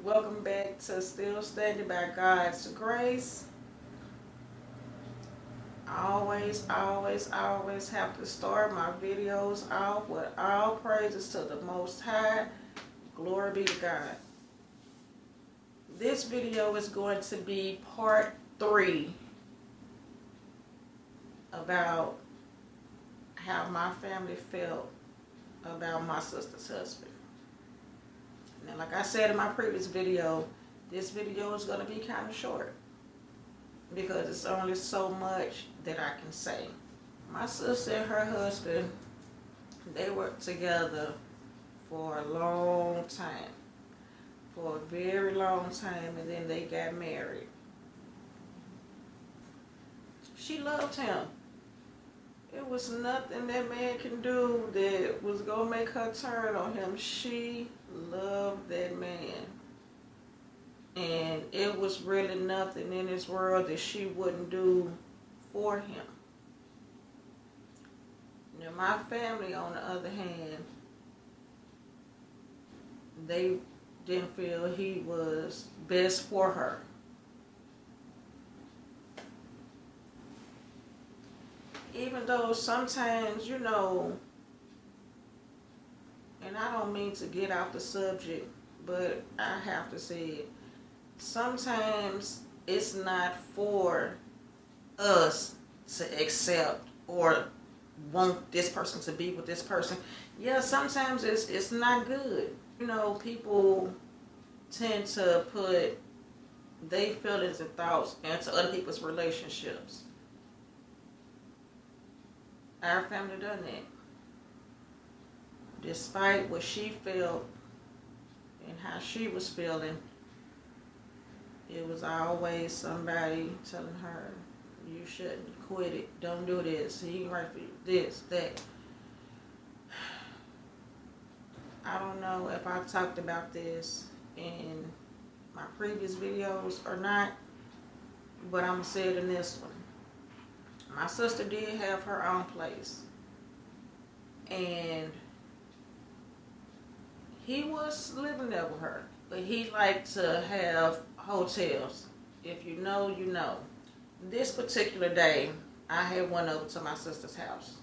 Welcome back to Still Standing by God's Grace. I always have to start my videos off with all praises to the Most High. Glory be to God. This video is going to be part 3 about how my family felt about my sister's husband. Now, like I said in my previous video, this video is going to be kind of short because it's only so much that I can say. My sister and her husband, they worked together for a long time, for a very long time, and then they got married. She loved him. It was nothing that man can do that was going to make her turn on him. She loved that man. And it was really nothing in this world that she wouldn't do for him. Now, my family, on the other hand, they didn't feel he was best for her. Even though sometimes, and I don't mean to get off the subject, but I have to say it. Sometimes it's not for us to accept or want this person to be with this person. Yeah, sometimes it's not good. People tend to put their feelings and thoughts into other people's relationships. Our family done that. Despite what she felt and how she was feeling, it was always somebody telling her, you shouldn't, quit it, don't do this, he ain't right for you, this, that. I don't know if I talked about this in my previous videos or not, but I'm going to say it in this one. My sister did have her own place, and he was living there with her, but he liked to have hotels. If you know, you know. This particular day, I had went over to my sister's house,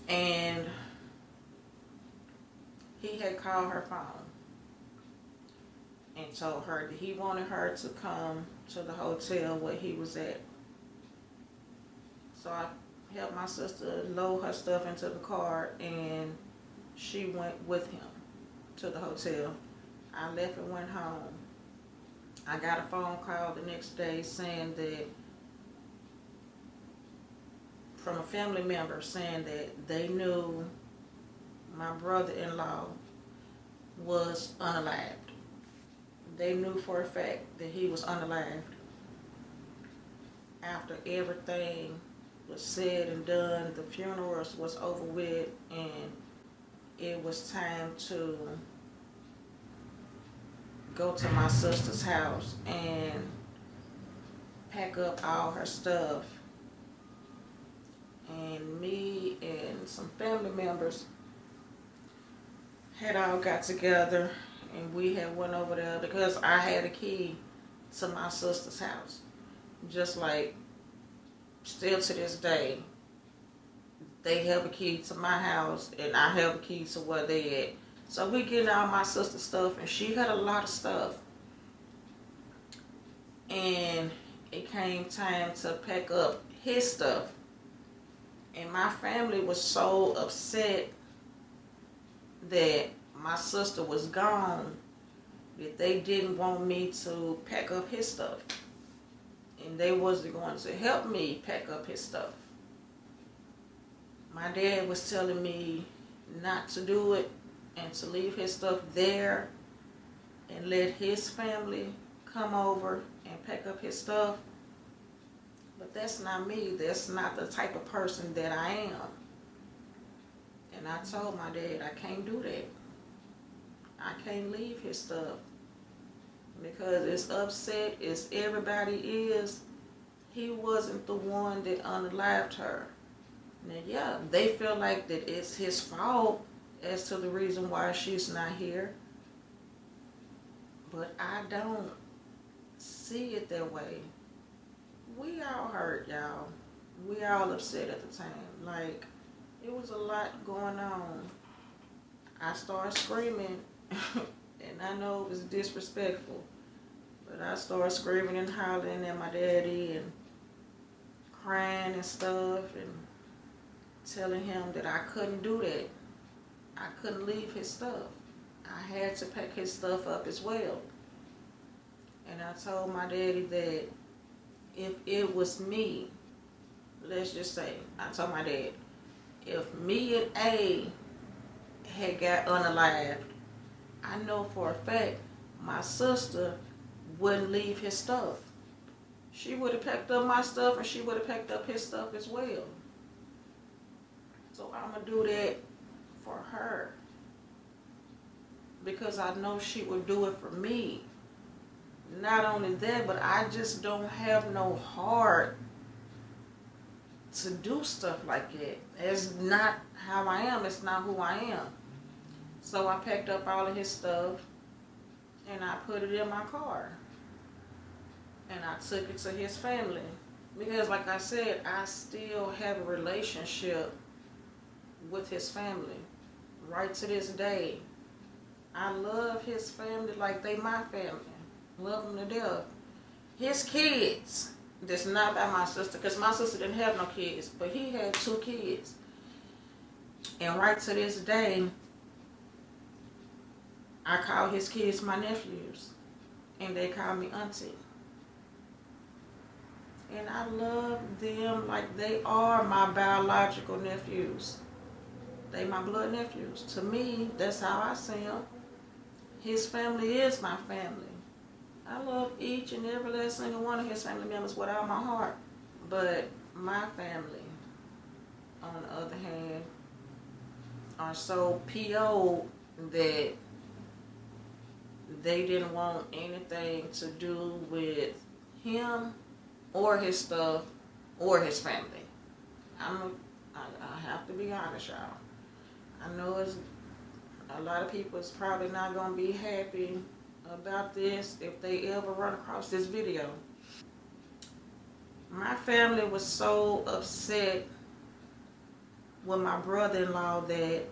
and he had called her phone and told her that he wanted her to come to the hotel where he was at. So I helped my sister load her stuff into the car, and she went with him to the hotel. I left and went home. I got a phone call the next day saying that, from a family member, saying that they knew my brother-in-law was unalived. They knew for a fact that he was unalived. After everything was said and done, the funerals was over with, and it was time to go to my sister's house and pack up all her stuff. And me and some family members had all got together, and we had went over there because I had a key to my sister's house. Just like, still to this day, they have a key to my house, and I have a key to where they at. So we getting all my sister's stuff, and she had a lot of stuff. And it came time to pack up his stuff. And my family was so upset that my sister was gone that they didn't want me to pack up his stuff. And they wasn't going to help me pack up his stuff. My dad was telling me not to do it and to leave his stuff there and let his family come over and pack up his stuff. But that's not me. That's not the type of person that I am. And I told my dad, I can't do that. I can't leave his stuff. Because as upset as everybody is, he wasn't the one that unalived her. Now, yeah, they feel like that it's his fault as to the reason why she's not here. But I don't see it that way. We all hurt, y'all. We all upset at the time. Like, it was a lot going on. I started screaming, and I know it was disrespectful, but I started screaming and hollering at my daddy and crying and stuff and telling him that I couldn't do that. I couldn't leave his stuff. I had to pack his stuff up as well. And I told my daddy that if it was me, let's just say, I told my dad, if me and A had got unalived, I know for a fact my sister wouldn't leave his stuff. She would have packed up my stuff and she would have packed up his stuff as well. So I'm going to do that for her. Because I know she would do it for me. Not only that, but I just don't have no heart to do stuff like that. It's not how I am. It's not who I am. So I packed up all of his stuff and I put it in my car. And I took it to his family. Because like I said, I still have a relationship with his family. Right to this day. I love his family like they my family. Love them to death. His kids, that's not by my sister, because my sister didn't have no kids, but he had 2 kids. And right to this day, I call his kids my nephews. And they call me auntie. And I love them like they are my biological nephews. They my blood nephews. To me, that's how I see them. His family is my family. I love each and every last single one of his family members with all my heart. But my family, on the other hand, are so PO that they didn't want anything to do with him or his stuff or his family. I have to be honest, y'all. I know it's a lot of people is probably not going to be happy about this if they ever run across this video. My family was so upset with my brother-in-law that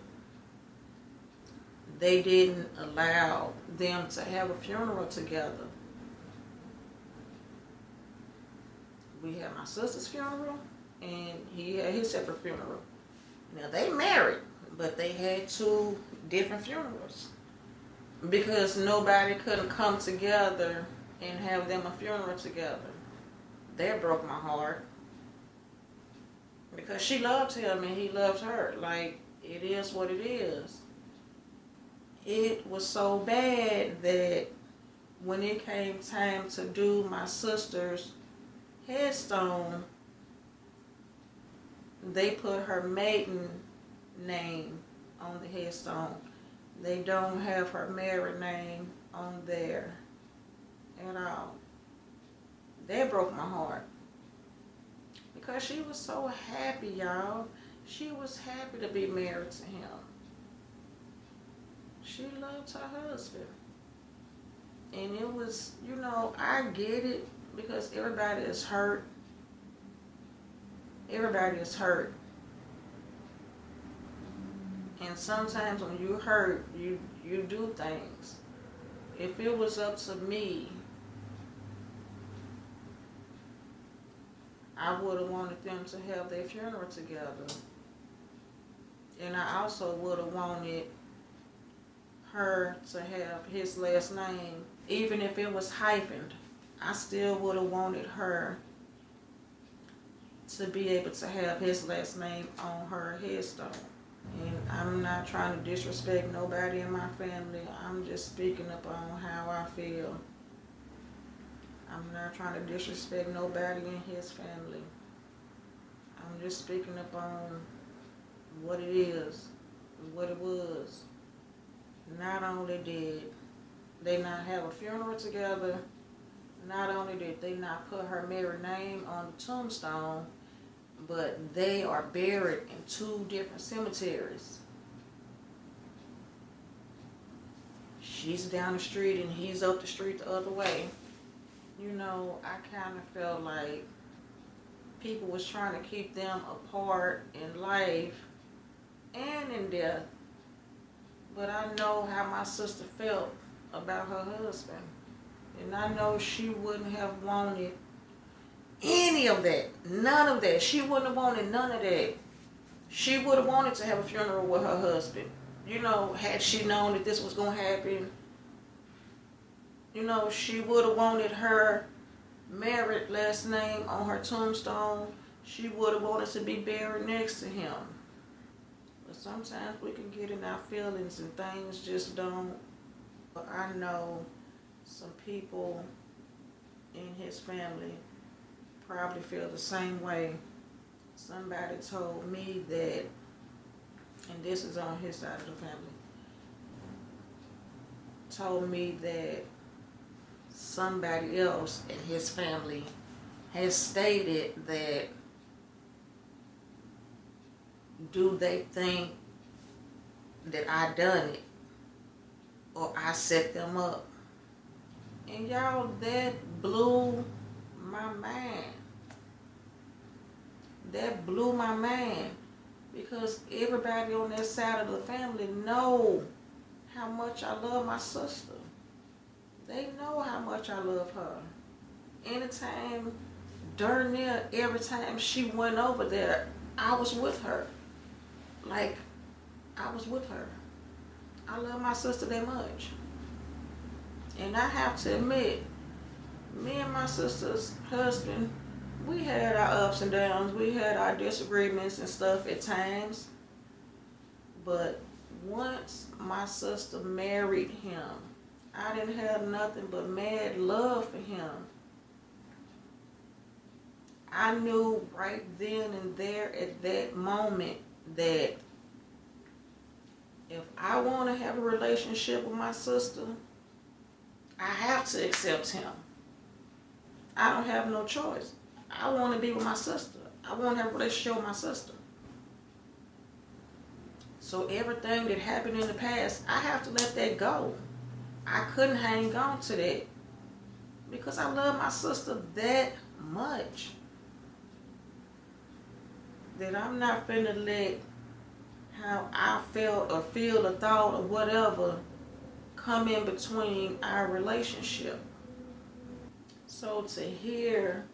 they didn't allow them to have a funeral together. We had my sister's funeral and he had his separate funeral. Now they married, but they had 2 different funerals. Because nobody couldn't come together and have them a funeral together. That broke my heart. Because she loved him and he loved her. Like, it is what it is. It was so bad that when it came time to do my sister's headstone, they put her maiden name on the headstone. They don't have her married name on there at all. That broke my heart. Because she was so happy, y'all. She was happy to be married to him. She loved her husband. And it was, I get it because everybody is hurt. Everybody is hurt. And sometimes when you hurt, you do things. If it was up to me, I would have wanted them to have their funeral together. And I also would have wanted her to have his last name. Even if it was hyphened, I still would have wanted her to be able to have his last name on her headstone. And I'm not trying to disrespect nobody in my family. I'm just speaking up on how I feel. I'm not trying to disrespect nobody in his family. I'm just speaking up on what it is, what it was. Not only did they not have a funeral together, not only did they not put her married name on the tombstone, but they are buried in 2 different cemeteries. she's down the street and he's up the street the other way. You know, I kind of felt like people was trying to keep them apart in life and in death. But I know how my sister felt about her husband. And I know she wouldn't have wanted any of that. None of that. She wouldn't have wanted none of that. She would have wanted to have a funeral with her husband. You know, had she known that this was going to happen, you know, she would have wanted her married last name on her tombstone. She would have wanted to be buried next to him. But sometimes we can get in our feelings and things just don't. I know some people in his family probably feel the same way. Somebody told me that, and this is on his side of the family, told me that somebody else in his family has stated that, do they think that I done it or I set them up? And y'all, that blew my mind. That blew my mind, because everybody on that side of the family know how much I love my sister. They know how much I love her. Anytime, darn near every time she went over there, I was with her. Like, I was with her. I love my sister that much. And I have to admit, me and my sister's husband, we had our ups and downs. We had our disagreements and stuff at times. But once my sister married him, I didn't have nothing but mad love for him. I knew right then and there at that moment that if I want to have a relationship with my sister, I have to accept him. I don't have no choice. I want to be with my sister. I want to have a relationship with my sister. So everything that happened in the past, I have to let that go. I couldn't hang on to that because I love my sister that much that I'm not finna let how I felt or feel or thought or whatever come in between our relationship. So to hear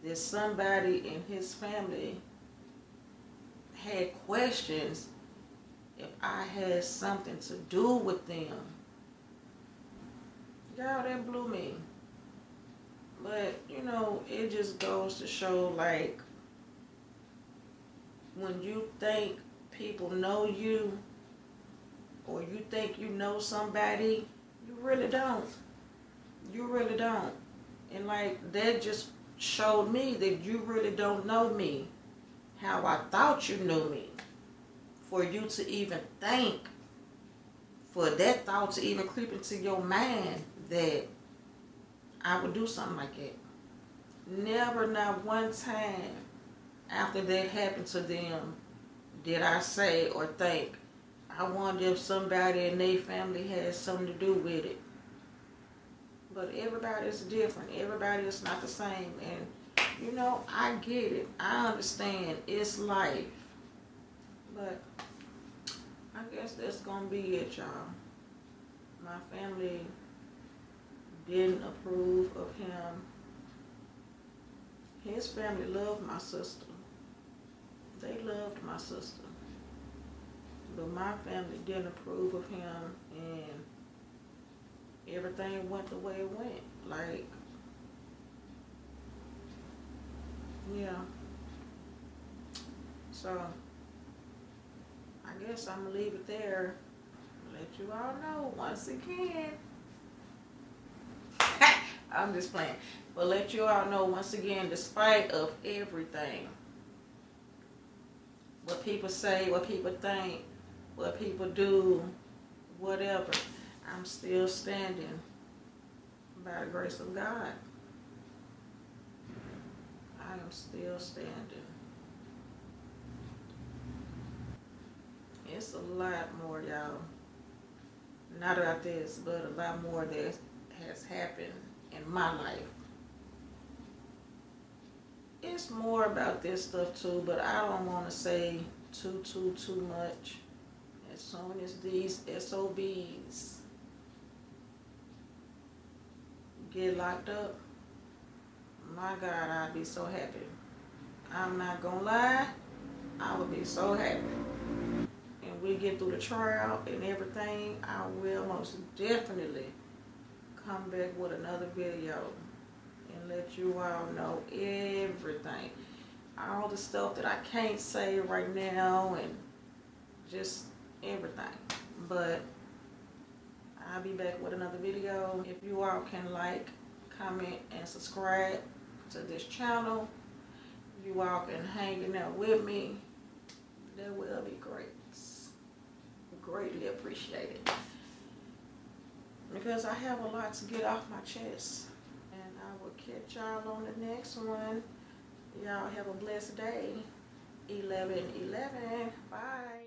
that somebody in his family had questions if I had something to do with them, y'all, that blew me. But, you know, it just goes to show, like, when you think people know you or you think you know somebody, you really don't. You really don't. And, like, that just showed me that you really don't know me how I thought you knew me. For you to even think, for that thought to even creep into your mind that I would do something like that. Never, not one time after that happened to them did I say or think, I wonder if somebody in their family has something to do with it. But everybody is different. Everybody is not the same. And, you know, I get it. I understand. It's life. But I guess that's going to be it, y'all. My family didn't approve of him. His family loved my sister. They loved my sister. But my family didn't approve of him, and everything went the way it went. Like, yeah. So, I guess I'm going to leave it there. Let you all know once again. I'm just playing. But let you all know once again, despite of everything, what people say, what people think, what people do, whatever, I'm still standing by the grace of God. I am still standing. It's a lot more, y'all, Not about this, but a lot more that has happened in my life. It's more about this stuff too, but I don't want to say too much. As soon as these SOBs get locked up, my God, I'd be so happy. I'm not gonna lie, I would be so happy. And we get through the trial and everything, I will most definitely come back with another video and let you all know everything. All the stuff that I can't say right now and just everything. But I'll be back with another video. If you all can like, comment, and subscribe to this channel, you all can hang in there with me. That will be great. Greatly appreciated. Because I have a lot to get off my chest. And I will catch y'all on the next one. Y'all have a blessed day. 11/11. Bye.